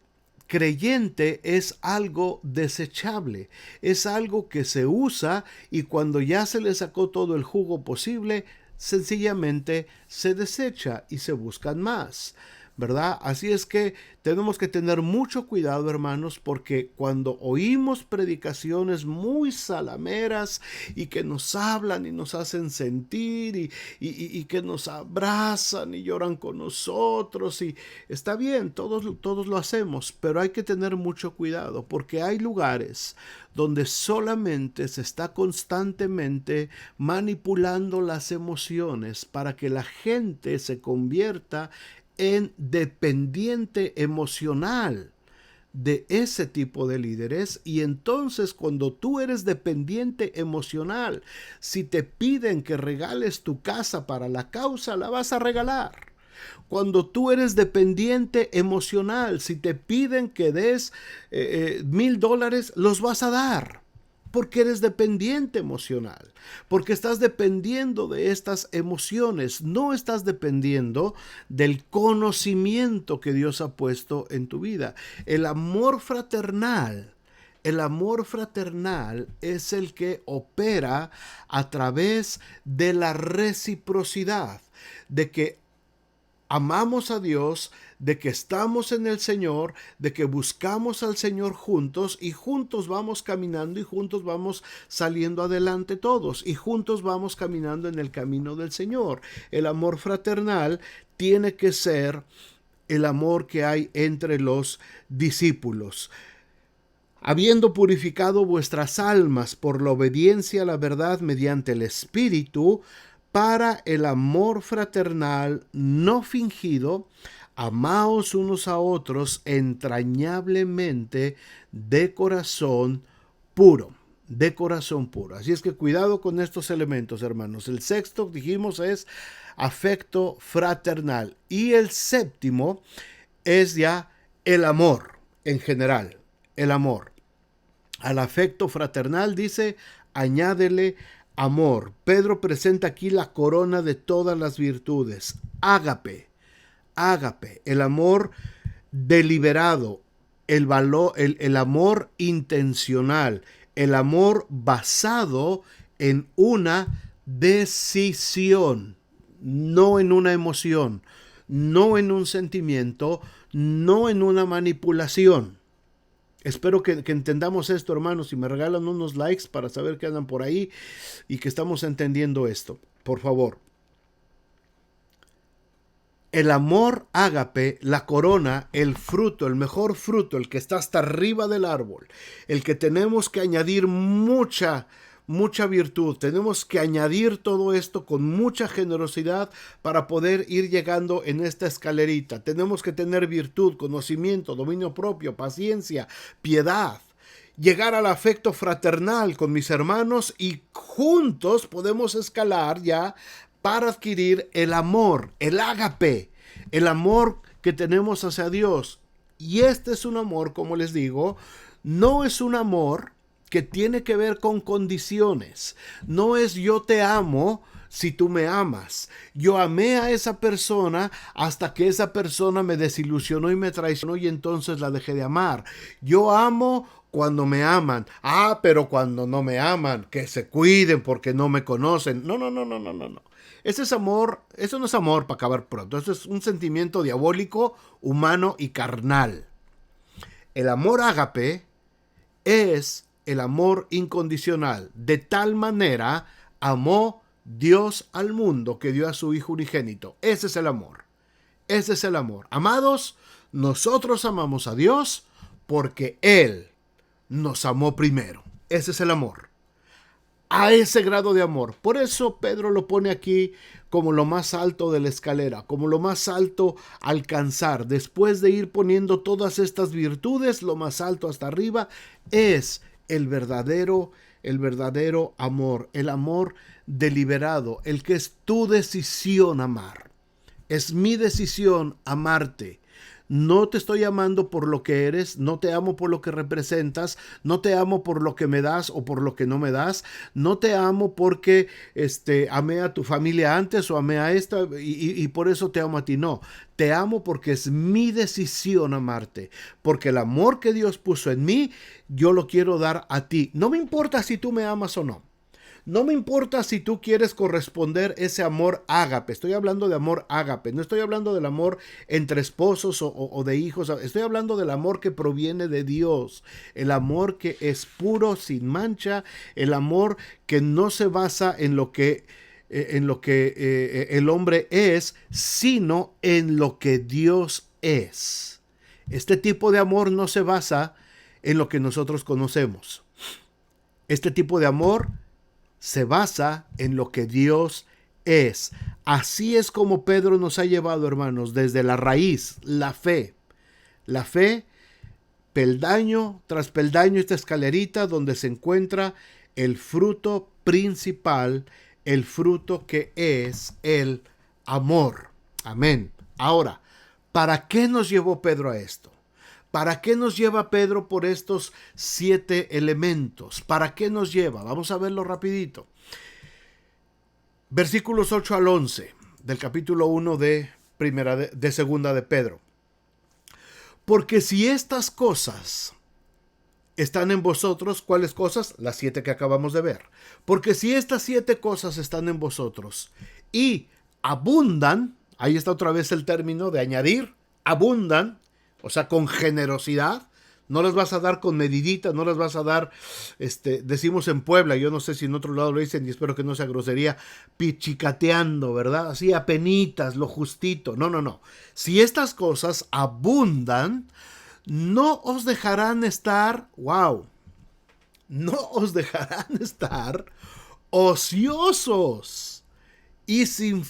creyente es algo desechable, es algo que se usa y cuando ya se le sacó todo el jugo posible, sencillamente se desecha y se buscan más, ¿verdad? Así es que tenemos que tener mucho cuidado, hermanos, porque cuando oímos predicaciones muy salameras y que nos hablan y nos hacen sentir y que nos abrazan y lloran con nosotros, y está bien, todos lo hacemos, pero hay que tener mucho cuidado porque hay lugares donde solamente se está constantemente manipulando las emociones para que la gente se convierta en dependiente emocional de ese tipo de líderes. Y entonces cuando tú eres dependiente emocional, si te piden que regales tu casa para la causa, la vas a regalar. Cuando tú eres dependiente emocional, si te piden que des $1,000, los vas a dar. Porque eres dependiente emocional, porque estás dependiendo de estas emociones, no estás dependiendo del conocimiento que Dios ha puesto en tu vida. El amor fraternal es el que opera a través de la reciprocidad, de que amamos a Dios, de que estamos en el Señor, de que buscamos al Señor juntos y juntos vamos caminando y juntos vamos saliendo adelante todos y juntos vamos caminando en el camino del Señor. El amor fraternal tiene que ser el amor que hay entre los discípulos. Habiendo purificado vuestras almas por la obediencia a la verdad mediante el Espíritu, para el amor fraternal no fingido, amaos unos a otros entrañablemente de corazón puro. De corazón puro. Así es que cuidado con estos elementos, hermanos. El sexto, dijimos, es afecto fraternal. Y el séptimo es ya el amor en general. El amor. Al afecto fraternal dice, añádele amor. Pedro presenta aquí la corona de todas las virtudes. Ágape, el amor deliberado, el amor intencional, el amor basado en una decisión, no en una emoción, no en un sentimiento, no en una manipulación. Espero que entendamos esto, hermanos, y me regalan unos likes para saber que andan por ahí y que estamos entendiendo esto, por favor. El amor ágape, la corona, el fruto, el mejor fruto, el que está hasta arriba del árbol, el que tenemos que añadir mucha virtud, tenemos que añadir todo esto con mucha generosidad para poder ir llegando en esta escalerita. Tenemos que tener virtud, conocimiento, dominio propio, paciencia, piedad, llegar al afecto fraternal con mis hermanos y juntos podemos escalar ya para adquirir el amor, el ágape, el amor que tenemos hacia Dios. Y este es un amor, como les digo, no es un amor que tiene que ver con condiciones. No es yo te amo si tú me amas. Yo amé a esa persona hasta que esa persona me desilusionó y me traicionó y entonces la dejé de amar. Yo amo cuando me aman. Ah, pero cuando no me aman, que se cuiden porque no me conocen. No, no, no, no, no, no, no. Ese es amor, eso no es amor para acabar pronto. Eso es un sentimiento diabólico, humano y carnal. El amor ágape es el amor incondicional. De tal manera amó Dios al mundo que dio a su Hijo unigénito. Ese es el amor. Ese es el amor. Amados, nosotros amamos a Dios porque Él nos amó primero. Ese es el amor. A ese grado de amor. Por eso Pedro lo pone aquí como lo más alto de la escalera, como lo más alto a alcanzar. Después de ir poniendo todas estas virtudes, lo más alto hasta arriba es el verdadero amor, el amor deliberado, el que es tu decisión amar. Es mi decisión amarte. No te estoy amando por lo que eres, no te amo por lo que representas, no te amo por lo que me das o por lo que no me das, no te amo porque amé a tu familia antes o amé a esta y por eso te amo a ti. No, te amo porque es mi decisión amarte, porque el amor que Dios puso en mí, yo lo quiero dar a ti. No me importa si tú me amas o no. No me importa si tú quieres corresponder ese amor ágape. Estoy hablando de amor ágape. No estoy hablando del amor entre esposos o de hijos. Estoy hablando del amor que proviene de Dios. El amor que es puro, sin mancha. El amor que no se basa en lo que el hombre es, sino en lo que Dios es. Este tipo de amor no se basa en lo que nosotros conocemos. Este tipo de amor se basa en lo que Dios es. Así es como Pedro nos ha llevado, hermanos, desde la raíz, la fe. La fe, peldaño tras peldaño, esta escalerita donde se encuentra el fruto principal, el fruto que es el amor. Amén. Ahora, ¿para qué nos llevó Pedro a esto? ¿Para qué nos lleva Pedro por estos 7 elementos? ¿Para qué nos lleva? Vamos a verlo rapidito. Versículos 8 al 11 del capítulo 1 de segunda de Pedro. Porque si estas cosas están en vosotros, ¿cuáles cosas? Las 7 que acabamos de ver. Porque si estas 7 cosas están en vosotros y abundan, ahí está otra vez el término de añadir, abundan, o sea, con generosidad. No las vas a dar con medidita, no las vas a dar, decimos en Puebla, yo no sé si en otro lado lo dicen y espero que no sea grosería, pichicateando, ¿verdad? Así apenitas, lo justito. No, no, no. Si estas cosas abundan, no os dejarán estar, no os dejarán estar ociosos y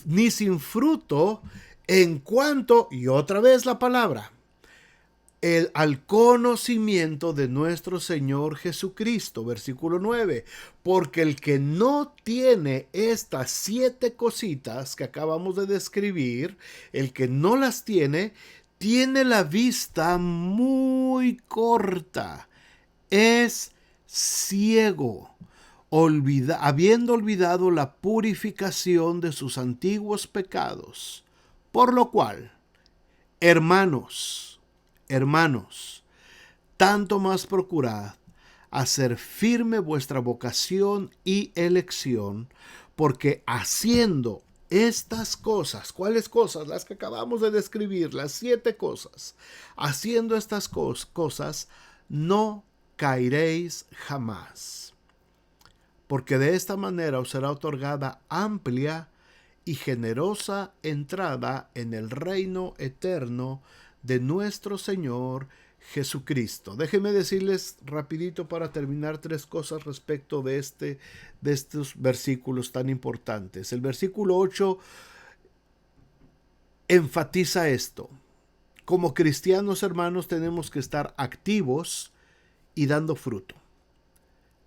ni sin fruto en cuanto, y otra vez la palabra, al conocimiento de nuestro Señor Jesucristo. Versículo 9. Porque el que no tiene estas 7 cositas que acabamos de describir, el que no las tiene, tiene la vista muy corta. Es ciego, habiendo olvidado la purificación de sus antiguos pecados. Por lo cual, hermanos, tanto más procurad hacer firme vuestra vocación y elección, porque haciendo estas cosas, ¿cuáles cosas? Las que acabamos de describir, las 7 cosas. Haciendo estas cosas, no caeréis jamás, porque de esta manera os será otorgada amplia y generosa entrada en el reino eterno de nuestro Señor Jesucristo. Déjenme decirles rapidito para terminar 3 cosas respecto de estos versículos tan importantes. El versículo 8 enfatiza esto. Como cristianos, hermanos, tenemos que estar activos y dando fruto.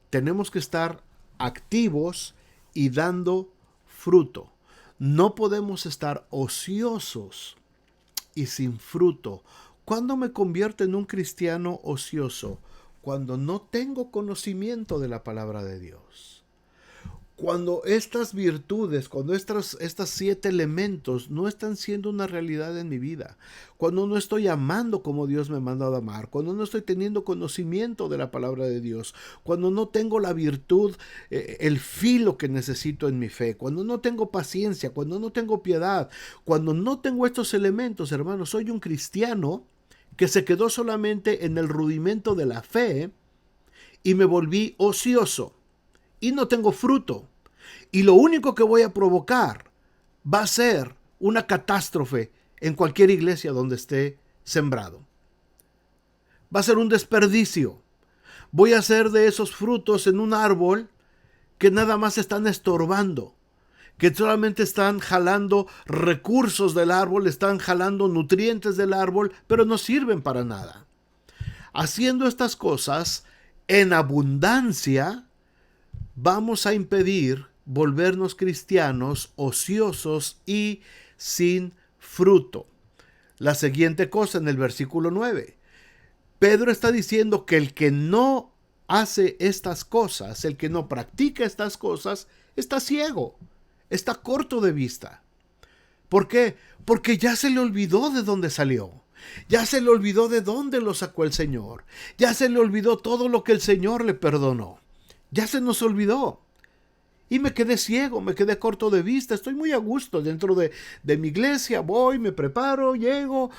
Tenemos que estar activos y dando fruto. No podemos estar ociosos y sin fruto. ¿Cuándo me convierto en un cristiano ocioso? Cuando no tengo conocimiento de la palabra de Dios. Cuando estas virtudes, cuando estas 7 elementos no están siendo una realidad en mi vida, cuando no estoy amando como Dios me ha mandado a amar, cuando no estoy teniendo conocimiento de la palabra de Dios, cuando no tengo la virtud, el filo que necesito en mi fe, cuando no tengo paciencia, cuando no tengo piedad, cuando no tengo estos elementos, hermanos, soy un cristiano que se quedó solamente en el rudimento de la fe y me volví ocioso. Y no tengo fruto. Y lo único que voy a provocar va a ser una catástrofe en cualquier iglesia donde esté sembrado. Va a ser un desperdicio. Voy a hacer de esos frutos en un árbol que nada más están estorbando, que solamente están jalando recursos del árbol, están jalando nutrientes del árbol, pero no sirven para nada. Haciendo estas cosas en abundancia, vamos a impedir volvernos cristianos ociosos y sin fruto. La siguiente cosa en el versículo 9. Pedro está diciendo que el que no hace estas cosas, el que no practica estas cosas, está ciego, está corto de vista. ¿Por qué? Porque ya se le olvidó de dónde salió. Ya se le olvidó de dónde lo sacó el Señor. Ya se le olvidó todo lo que el Señor le perdonó. Ya se nos olvidó. Y me quedé ciego, me quedé corto de vista. Estoy muy a gusto dentro de mi iglesia. Voy, me preparo, llego,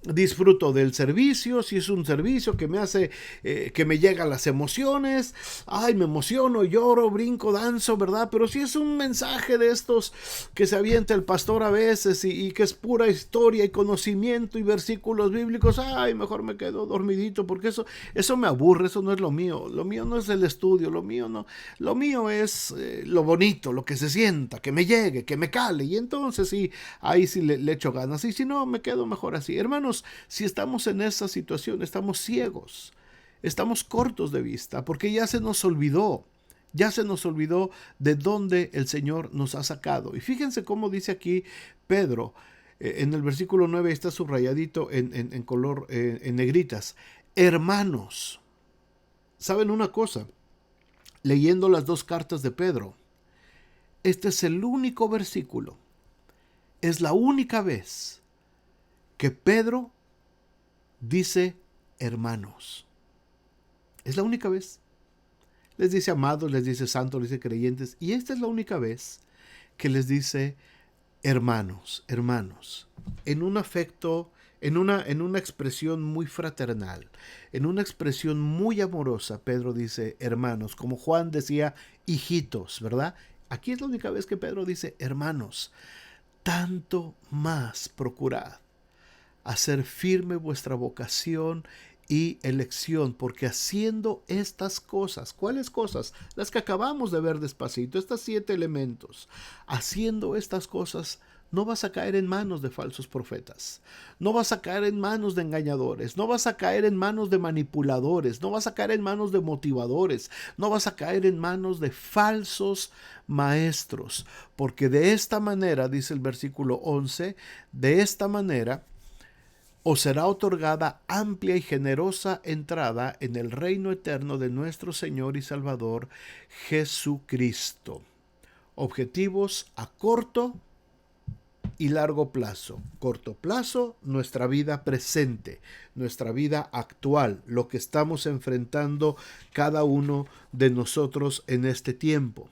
disfruto del servicio. Si es un servicio que me hace, que me llegan las emociones, ay, me emociono, lloro, brinco, danzo, ¿verdad? Pero si es un mensaje de estos que se avienta el pastor a veces y que es pura historia y conocimiento y versículos bíblicos, ay, mejor me quedo dormidito, porque eso me aburre, eso no es lo mío. Lo mío no es el estudio, lo mío no. Lo mío es lo bonito, lo que se sienta, que me llegue, que me cale, y entonces sí, ahí sí le echo ganas. Y si no, me quedo mejor así. Hermanos, si estamos en esa situación, estamos ciegos, estamos cortos de vista, porque ya se nos olvidó de dónde el Señor nos ha sacado. Y fíjense cómo dice aquí Pedro, en el versículo 9 está subrayadito en color, en negritas. Hermanos, ¿saben una cosa? Leyendo las 2 cartas de Pedro, este es el único versículo, es la única vez que Pedro dice hermanos. Es la única vez. Les dice amados, les dice santos, les dice creyentes. Y esta es la única vez que les dice hermanos, hermanos. En un afecto, en una expresión muy fraternal, en una expresión muy amorosa, Pedro dice hermanos. Como Juan decía hijitos, ¿verdad? Aquí es la única vez que Pedro dice hermanos. Tanto más procurad hacer firme vuestra vocación y elección, porque haciendo estas cosas, ¿cuáles cosas? Las que acabamos de ver despacito, estas 7 elementos, haciendo estas cosas, no vas a caer en manos de falsos profetas, no vas a caer en manos de engañadores, no vas a caer en manos de manipuladores, no vas a caer en manos de motivadores, no vas a caer en manos de falsos maestros, porque de esta manera, dice el versículo 11, de esta manera os será otorgada amplia y generosa entrada en el reino eterno de nuestro Señor y Salvador Jesucristo. Objetivos a corto y largo plazo. Corto plazo, nuestra vida presente, nuestra vida actual, lo que estamos enfrentando cada uno de nosotros en este tiempo.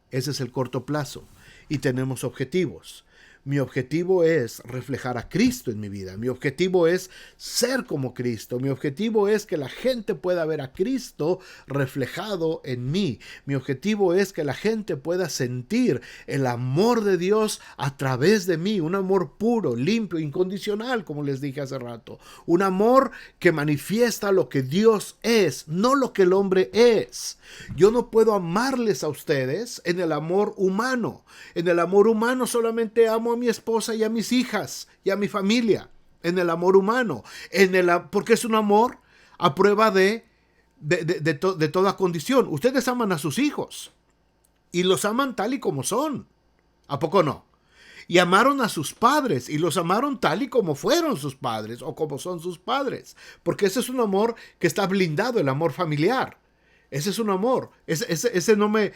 Ese es el corto plazo. Y tenemos objetivos. Mi objetivo es reflejar a Cristo en mi vida. Mi objetivo es ser como Cristo. Mi objetivo es que la gente pueda ver a Cristo reflejado en mí. Mi objetivo es que la gente pueda sentir el amor de Dios a través de mí. Un amor puro, limpio, incondicional, como les dije hace rato. Un amor que manifiesta lo que Dios es, no lo que el hombre es. Yo no puedo amarles a ustedes en el amor humano. En el amor humano solamente amo a mi esposa y a mis hijas y a mi familia. En el amor humano. Porque es un amor a prueba de toda condición. Ustedes aman a sus hijos y los aman tal y como son. ¿A poco no? Y amaron a sus padres y los amaron tal y como fueron sus padres o como son sus padres. Porque ese es un amor que está blindado, el amor familiar. Ese es un amor. Ese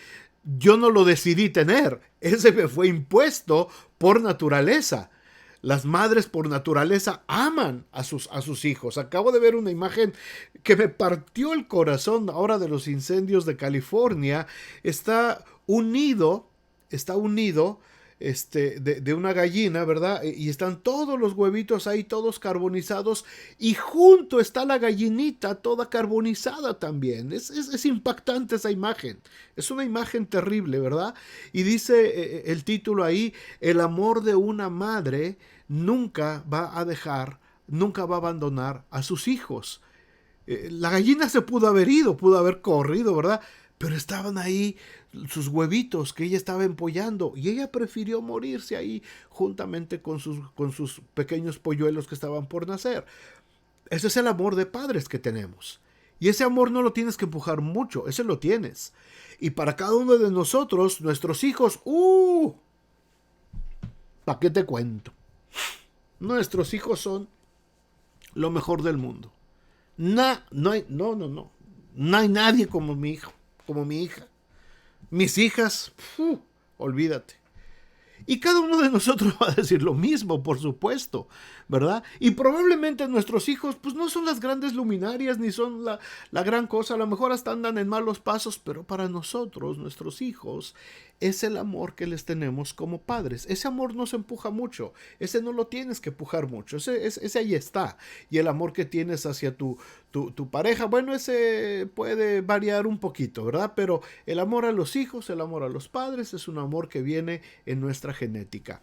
yo no lo decidí tener. Ese me fue impuesto por naturaleza. Las madres por naturaleza aman a sus hijos. Acabo de ver una imagen que me partió el corazón ahora de los incendios de California. Está unido de una gallina, ¿verdad? Y están todos los huevitos ahí, todos carbonizados, y junto está la gallinita toda carbonizada también. Es impactante esa imagen. Es una imagen terrible, ¿verdad? Y dice el título ahí, el amor de una madre nunca va a dejar, nunca va a abandonar a sus hijos. La gallina se pudo haber ido, pudo haber corrido, ¿verdad? Pero estaban ahí sus huevitos que ella estaba empollando y ella prefirió morirse ahí juntamente con sus pequeños polluelos que estaban por nacer. Ese es el amor de padres que tenemos. Y ese amor no lo tienes que empujar mucho, ese lo tienes. Y para cada uno de nosotros, nuestros hijos, ¿para qué te cuento? Nuestros hijos son lo mejor del mundo. No hay nadie como mi hijo, como mi hija. Mis hijas, olvídate. Y cada uno de nosotros va a decir lo mismo, por supuesto, ¿verdad? Y probablemente nuestros hijos, pues no son las grandes luminarias, ni son la gran cosa, a lo mejor hasta andan en malos pasos, pero para nosotros, nuestros hijos, es el amor que les tenemos como padres. Ese amor no se empuja mucho, ese no lo tienes que empujar mucho, ese ahí está. Y el amor que tienes hacia tu pareja, bueno, ese puede variar un poquito, ¿verdad? Pero el amor a los hijos, el amor a los padres, es un amor que viene en nuestra genética.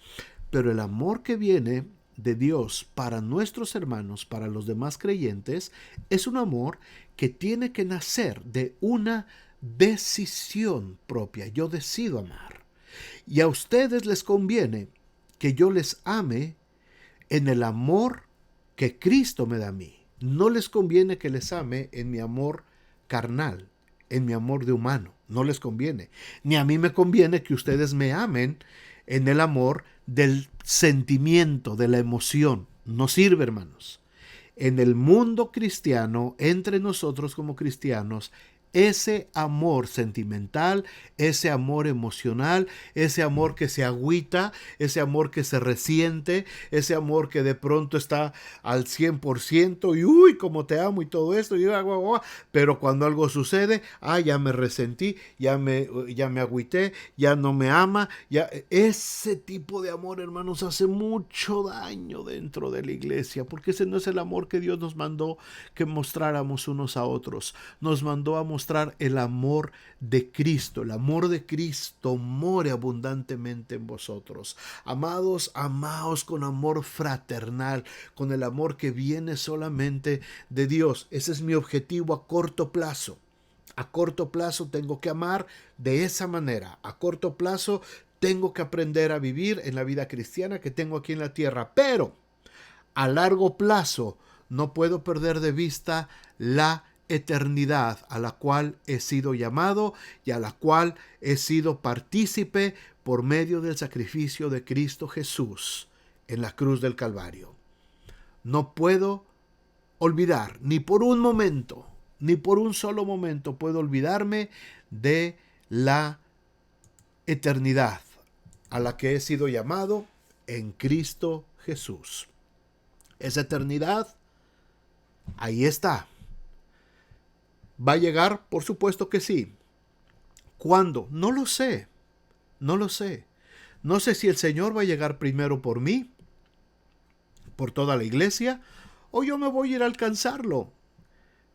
Pero el amor que viene de Dios para nuestros hermanos, para los demás creyentes, es un amor que tiene que nacer de una decisión propia. Yo decido amar. Y a ustedes les conviene que yo les ame en el amor que Cristo me da a mí. No les conviene que les ame en mi amor carnal, en mi amor de humano. No les conviene. Ni a mí me conviene que ustedes me amen en el amor del sentimiento, de la emoción. No sirve, hermanos. En el mundo cristiano, entre nosotros como cristianos, ese amor sentimental, ese amor emocional, ese amor que se agüita, ese amor que se resiente, ese amor que de pronto está al 100% y uy, como te amo y todo esto, pero cuando algo sucede, ya me resentí, ya me agüité, ya no me ama, ese tipo de amor, hermanos, hace mucho daño dentro de la iglesia, porque ese no es el amor que Dios nos mandó que mostráramos unos a otros. Nos mandó a mostrar el amor de Cristo. El amor de Cristo more abundantemente en vosotros. Amados, amaos con amor fraternal, con el amor que viene solamente de Dios. Ese es mi objetivo a corto plazo. A corto plazo tengo que amar de esa manera. A corto plazo tengo que aprender a vivir en la vida cristiana que tengo aquí en la tierra. Pero a largo plazo no puedo perder de vista la eternidad a la cual he sido llamado y a la cual he sido partícipe por medio del sacrificio de Cristo Jesús en la cruz del Calvario. No puedo olvidar, ni por un momento, ni por un solo momento puedo olvidarme de la eternidad a la que he sido llamado en Cristo Jesús. Esa eternidad, ahí está. ¿Va a llegar? Por supuesto que sí. ¿Cuándo? No lo sé. No lo sé. No sé si el Señor va a llegar primero por mí, por toda la iglesia, o yo me voy a ir a alcanzarlo.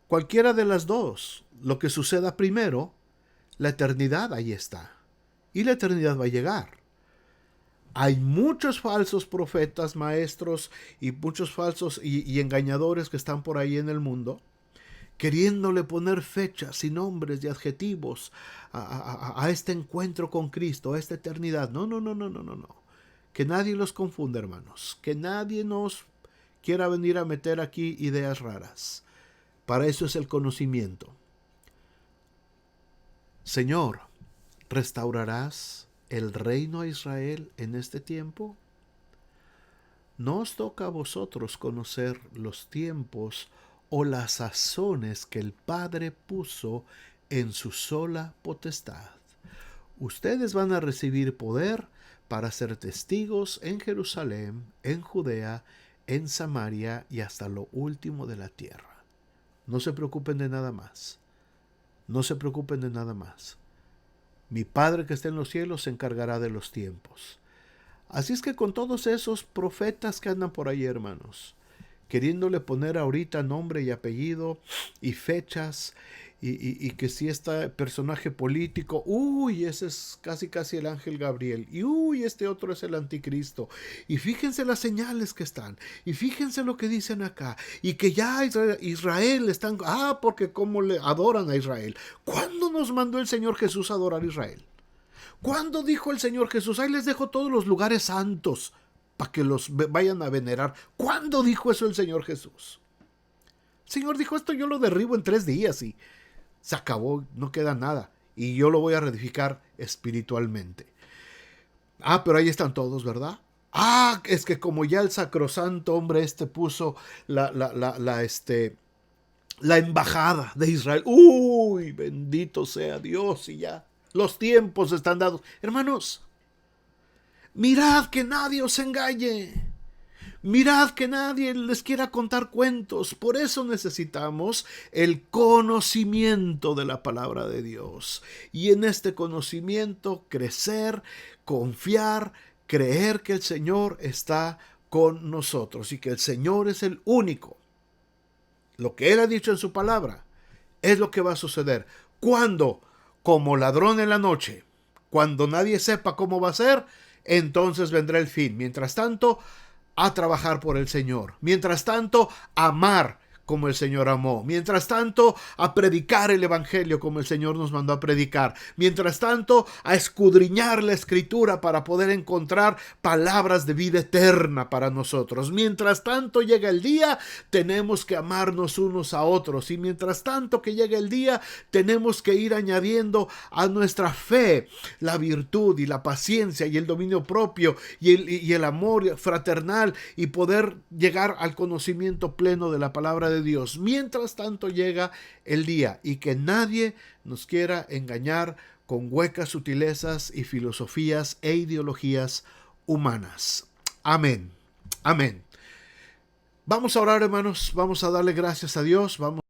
Cualquiera de las dos. Lo que suceda primero, la eternidad ahí está. Y la eternidad va a llegar. Hay muchos falsos profetas, maestros y muchos falsos y engañadores que están por ahí en el mundo, queriéndole poner fechas y nombres y adjetivos a este encuentro con Cristo, a esta eternidad. No. Que nadie los confunda, hermanos. Que nadie nos quiera venir a meter aquí ideas raras. Para eso es el conocimiento. Señor, ¿restaurarás el reino a Israel en este tiempo? No os toca a vosotros conocer los tiempos o las sazones que el Padre puso en su sola potestad. Ustedes van a recibir poder para ser testigos en Jerusalén, en Judea, en Samaria y hasta lo último de la tierra. No se preocupen de nada más. No se preocupen de nada más. Mi Padre que está en los cielos se encargará de los tiempos. Así es que con todos esos profetas que andan por ahí, hermanos, queriéndole poner ahorita nombre y apellido y fechas, y que si este personaje político, uy, ese es casi el ángel Gabriel, y uy, este otro es el anticristo, y fíjense las señales que están, y fíjense lo que dicen acá, y que ya Israel están, porque cómo le adoran a Israel. ¿Cuándo nos mandó el Señor Jesús a adorar a Israel? ¿Cuándo dijo el Señor Jesús? Ahí les dejo todos los lugares santos para que los vayan a venerar. ¿Cuándo dijo eso el Señor Jesús? El Señor dijo, esto yo lo derribo en 3 días y se acabó, no queda nada. Y yo lo voy a reedificar espiritualmente. Pero ahí están todos, ¿verdad? Es que como ya el sacrosanto hombre puso la embajada de Israel. Uy, bendito sea Dios, y ya los tiempos están dados. Hermanos, mirad que nadie os engañe. Mirad que nadie les quiera contar cuentos. Por eso necesitamos el conocimiento de la palabra de Dios. Y en este conocimiento crecer, confiar, creer que el Señor está con nosotros y que el Señor es el único. Lo que Él ha dicho en su palabra es lo que va a suceder. ¿Cuándo? Como ladrón en la noche. Cuando nadie sepa cómo va a ser, entonces vendrá el fin. Mientras tanto, a trabajar por el Señor. Mientras tanto, amar como el Señor amó. Mientras tanto, a predicar el Evangelio como el Señor nos mandó a predicar. Mientras tanto, a escudriñar la Escritura para poder encontrar palabras de vida eterna para nosotros. Mientras tanto llega el día, tenemos que amarnos unos a otros. Y mientras tanto que llega el día, tenemos que ir añadiendo a nuestra fe la virtud y la paciencia y el dominio propio y el amor fraternal y poder llegar al conocimiento pleno de la palabra de Dios. Mientras tanto llega el día y que nadie nos quiera engañar con huecas sutilezas y filosofías e ideologías humanas. Amén. Amén. Vamos a orar, hermanos. Vamos a darle gracias a Dios. Vamos